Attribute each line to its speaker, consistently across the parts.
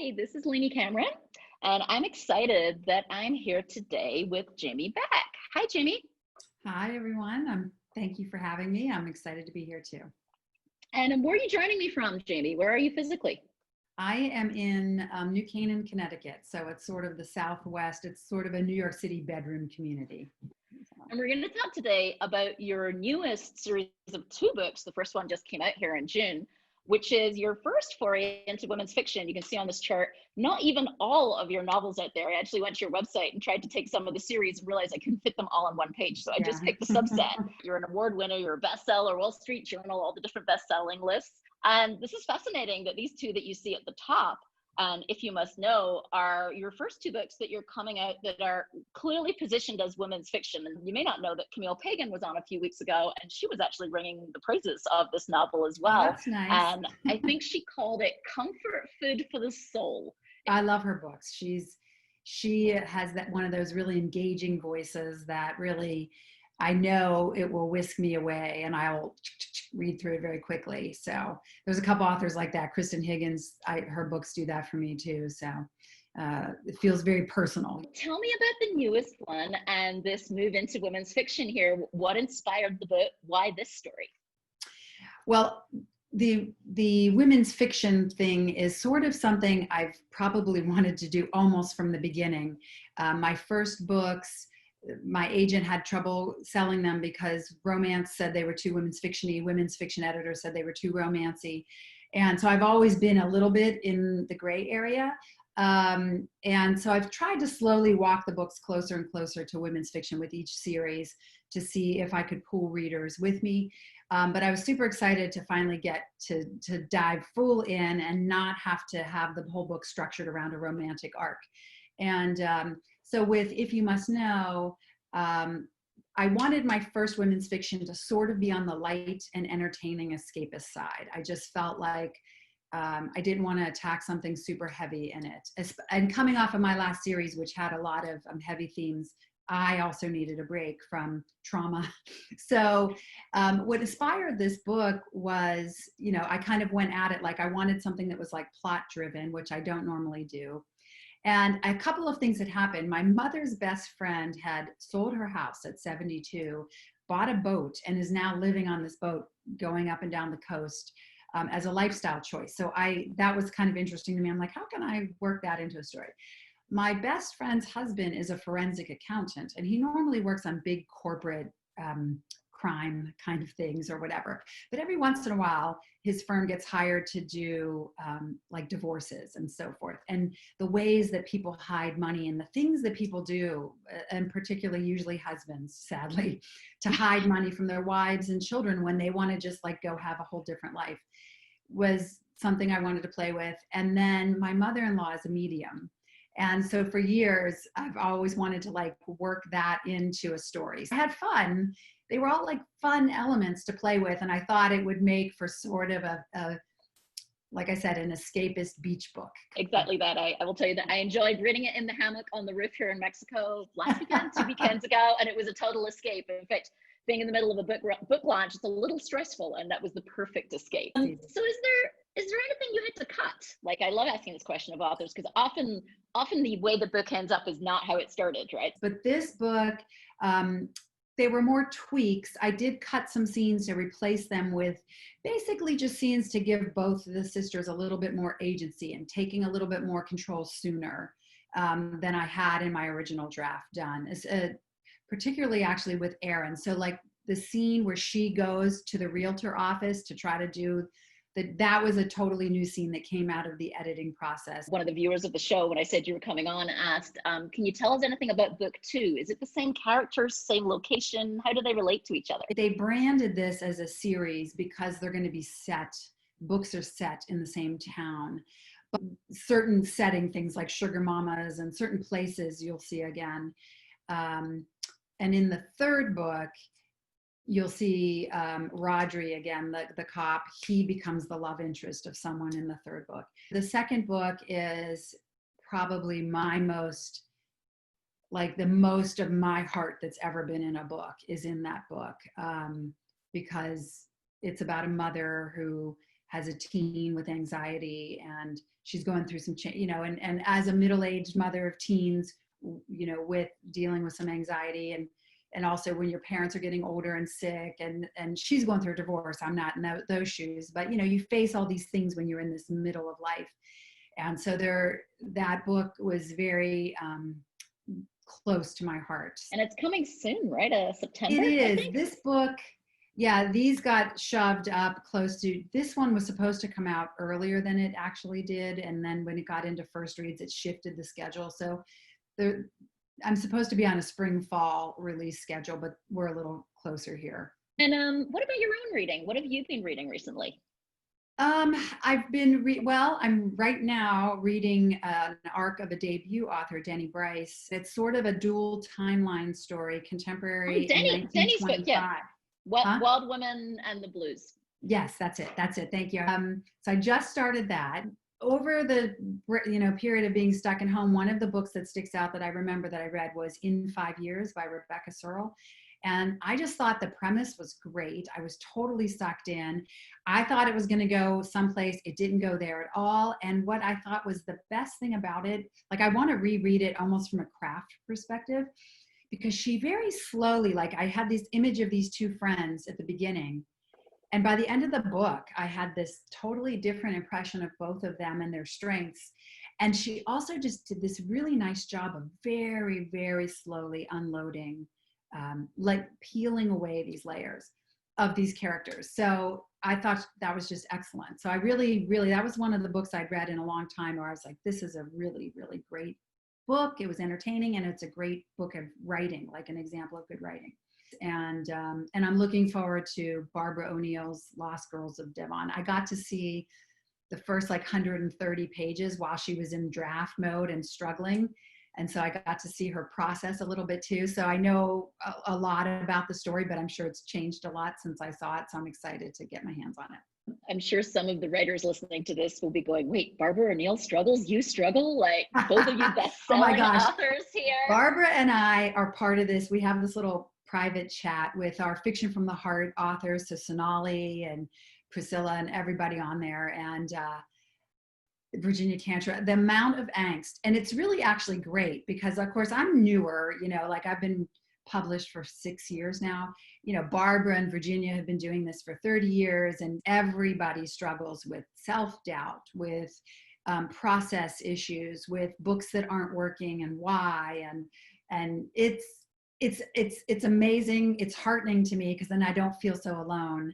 Speaker 1: Hi, this is Lainey Cameron, and I'm excited that I'm here today with Jamie Beck. Hi, Jamie.
Speaker 2: Hi, everyone. Thank you for having me. I'm excited to be here too.
Speaker 1: And where are you joining me from, Jamie? Where are you physically?
Speaker 2: I am in New Canaan, Connecticut. So it's sort of the Southwest. It's sort of a New York City bedroom community.
Speaker 1: And we're going to talk today about your newest series of two books. The first one just came out here in June, which is your first foray into women's fiction. You can see on this chart, not even all of your novels out there. I actually went to your website and tried to take some of the series and realized I couldn't fit them all on one page. So I
Speaker 2: Yeah.
Speaker 1: just picked a subset. You're an award winner, you're a bestseller, Wall Street Journal, all the different best-selling lists. And this is fascinating that these two that you see at the top, and If You Must Know, are your first two books that you're coming out that are clearly positioned as women's fiction. And you may not know that Camille Pagan was on a few weeks ago, and she was actually ringing the praises of this novel as
Speaker 2: Oh,
Speaker 1: well.
Speaker 2: that's nice.
Speaker 1: And I think she called it comfort food for the soul.
Speaker 2: I love her books. She has that one of those really engaging voices that really I know it will whisk me away and I'll read through it very quickly. So there's a couple authors like that. Kristen Higgins, her books do that for me too. So it feels very personal.
Speaker 1: Tell me about the newest one and this move into women's fiction here. What inspired the book? Why this story?
Speaker 2: Well, the women's fiction thing is sort of something I've probably wanted to do almost from the beginning. My first books, my agent had trouble selling them because romance said they were too women's fiction-y, women's fiction editors said they were too romancy. And so I've always been a little bit in the gray area. And so I've tried to slowly walk the books closer and closer to women's fiction with each series to see if I could pull readers with me. But I was super excited to finally get to dive full in and not have to have the whole book structured around a romantic arc. And so with If You Must Know, I wanted my first women's fiction to sort of be on the light and entertaining escapist side. I just felt like I didn't want to attack something super heavy in it. And coming off of my last series, which had a lot of heavy themes, I also needed a break from trauma. So what inspired this book was, I kind of went at it like I wanted something that was like plot driven, which I don't normally do. And a couple of things had happened. My mother's best friend had sold her house at 72, bought a boat, and is now living on this boat going up and down the coast as a lifestyle choice. So that was kind of interesting to me. I'm like, how can I work that into a story? My best friend's husband is a forensic accountant, and he normally works on big corporate crime kind of things or whatever. But every once in a while, his firm gets hired to do like divorces and so forth. And the ways that people hide money and the things that people do, and particularly usually husbands, sadly, to hide money from their wives and children when they want to just like go have a whole different life, was something I wanted to play with. And then my mother-in-law is a medium. And so for years, I've always wanted to like work that into a story. So I had fun. They were all like fun elements to play with. And I thought it would make for sort of like I said, an escapist beach book.
Speaker 1: Exactly that. I will tell you that I enjoyed reading it in the hammock on the roof here in Mexico last weekend, 2 weekends ago, and it was a total escape. In fact, being in the middle of a book launch, it's a little stressful, and that was the perfect escape. So is there anything you had to cut? Like, I love asking this question of authors because often the way the book ends up is not how it started, right?
Speaker 2: But this book, they were more tweaks. I did cut some scenes to replace them with basically just scenes to give both the sisters a little bit more agency and taking a little bit more control sooner than I had in my original draft done. Particularly actually with Erin. So like the scene where she goes to the realtor office to try to do that was a totally new scene that came out of the editing process.
Speaker 1: One of the viewers of the show, when I said you were coming on, asked, can you tell us anything about book 2? Is it the same characters, same location? How do they relate to each other?
Speaker 2: They branded this as a series because they're going to be books are set in the same town. But certain setting things like sugar mamas and certain places you'll see again. And in the third book, you'll see Rodri again, the cop. He becomes the love interest of someone in the third book. The second book is probably my most, like the most of my heart that's ever been in a book is in that book because it's about a mother who has a teen with anxiety, and she's going through some change, and as a middle-aged mother of teens, with dealing with some anxiety, and also when your parents are getting older and sick, and she's going through a divorce. I'm not in those shoes, but you face all these things when you're in this middle of life. And so that book was very close to my heart.
Speaker 1: And it's coming soon, right? September.
Speaker 2: It is. This book, yeah, these got shoved up close to, this one was supposed to come out earlier than it actually did. And then when it got into first reads, it shifted the schedule. So I'm supposed to be on a spring fall release schedule, but we're a little closer here.
Speaker 1: And what about your own reading? What have you been reading recently?
Speaker 2: I've been, I'm right now reading an arc of a debut author, Denny Bryce. It's sort of a dual timeline story, contemporary in 1925.
Speaker 1: Yeah. Wild Women and the Blues.
Speaker 2: Yes, that's it. Thank you. So I just started that. Over the period of being stuck at home, one of the books that sticks out that I remember that I read was In 5 Years by Rebecca Searle. And I just thought the premise was great. I was totally sucked in. I thought it was going to go someplace. It didn't go there at all. And what I thought was the best thing about it, like I want to reread it almost from a craft perspective, because she very slowly, like I had this image of these two friends at the beginning. And by the end of the book, I had this totally different impression of both of them and their strengths. And she also just did this really nice job of very, very slowly unloading, like peeling away these layers of these characters. So I thought that was just excellent. So I really, that was one of the books I'd read in a long time where I was like, this is a really, really great book. It was entertaining, and it's a great book of writing, like an example of good writing. And I'm looking forward to Barbara O'Neill's Lost Girls of Devon. I got to see the first 130 pages while she was in draft mode and struggling. And so I got to see her process a little bit too. So I know a lot about the story, but I'm sure it's changed a lot since I saw it. So I'm excited to get my hands on it.
Speaker 1: I'm sure some of the writers listening to this will be going, wait, Barbara O'Neill struggles? You struggle? Like both of you best-selling authors here.
Speaker 2: Barbara and I are part of this. We have this little private chat with our Fiction from the Heart authors, so Sonali and Priscilla and everybody on there. And Virginia Cantor, the amount of angst. And it's really actually great because, of course, I'm newer, I've been published for 6 years now. Barbara and Virginia have been doing this for 30 years, and everybody struggles with self-doubt, with process issues, with books that aren't working and why. And it's amazing. It's heartening to me because then I don't feel so alone.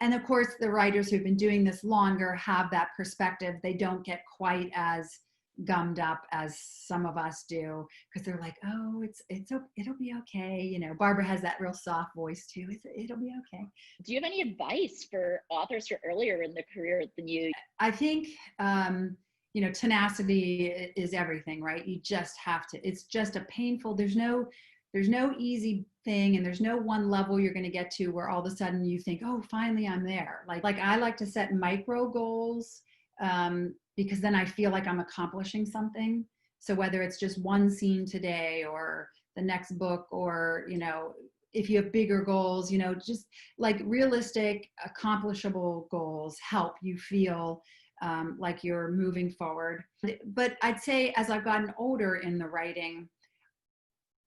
Speaker 2: And of course, the writers who've been doing this longer have that perspective. They don't get quite as gummed up as some of us do because they're like, oh, it'll be okay. Barbara has that real soft voice too. It'll be okay.
Speaker 1: Do you have any advice for authors who are earlier in their career than you?
Speaker 2: I think, tenacity is everything, right? You just have to. It's just a painful. There's no easy thing, and there's no one level you're going to get to where all of a sudden you think, oh, finally I'm there. Like I like to set micro goals because then I feel like I'm accomplishing something. So whether it's just one scene today or the next book, or if you have bigger goals, just like realistic, accomplishable goals help you feel like you're moving forward. But I'd say as I've gotten older in the writing,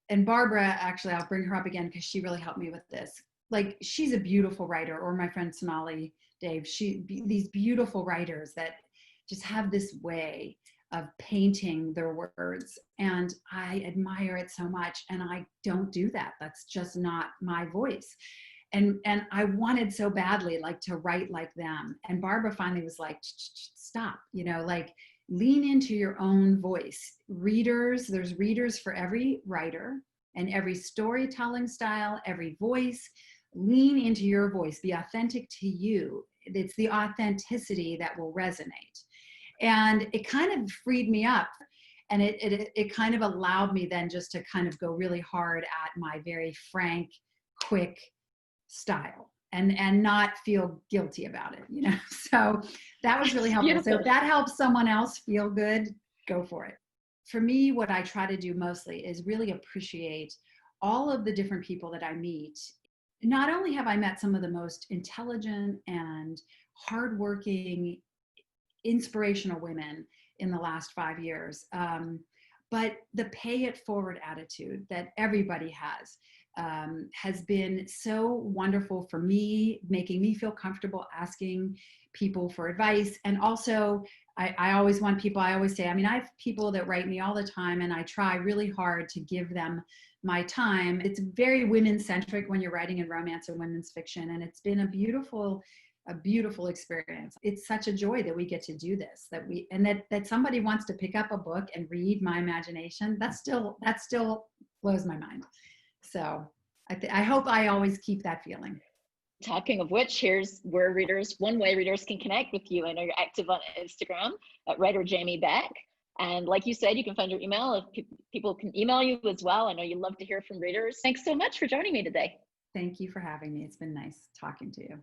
Speaker 2: and Barbara, actually, I'll bring her up again because she really helped me with this. Like, she's a beautiful writer, or my friend Sonali Dave, these beautiful writers that just have this way of painting their words. And I admire it so much. And I don't do that. That's just not my voice. And I wanted so badly, to write like them. And Barbara finally was like, stop, lean into your own voice. There's readers for every writer and every storytelling style, every voice. Lean into your voice, be authentic to you. It's the authenticity that will resonate. And it kind of freed me up. And it kind of allowed me then just to kind of go really hard at my very frank, quick style. And not feel guilty about it, So that was really helpful.
Speaker 1: Beautiful.
Speaker 2: So if that helps someone else feel good, go for it. For me, what I try to do mostly is really appreciate all of the different people that I meet. Not only have I met some of the most intelligent and hardworking, inspirational women in the last 5 years. But the pay it forward attitude that everybody has been so wonderful for me, making me feel comfortable asking people for advice. And also, I always want people, I always say, I mean, I have people that write me all the time, and I try really hard to give them my time. It's very women centric when you're writing in romance or women's fiction. And it's been a beautiful experience. It's such a joy that we get to do this, that somebody wants to pick up a book and read my imagination. That still blows my mind. So I hope I always keep that feeling.
Speaker 1: Talking of which, here's where one way readers can connect with you. I know you're active on Instagram at writer Jamie Beck. And like you said, you can find your email. If people can email you as well. I know you love to hear from readers. Thanks so much for joining me today.
Speaker 2: Thank you for having me. It's been nice talking to you.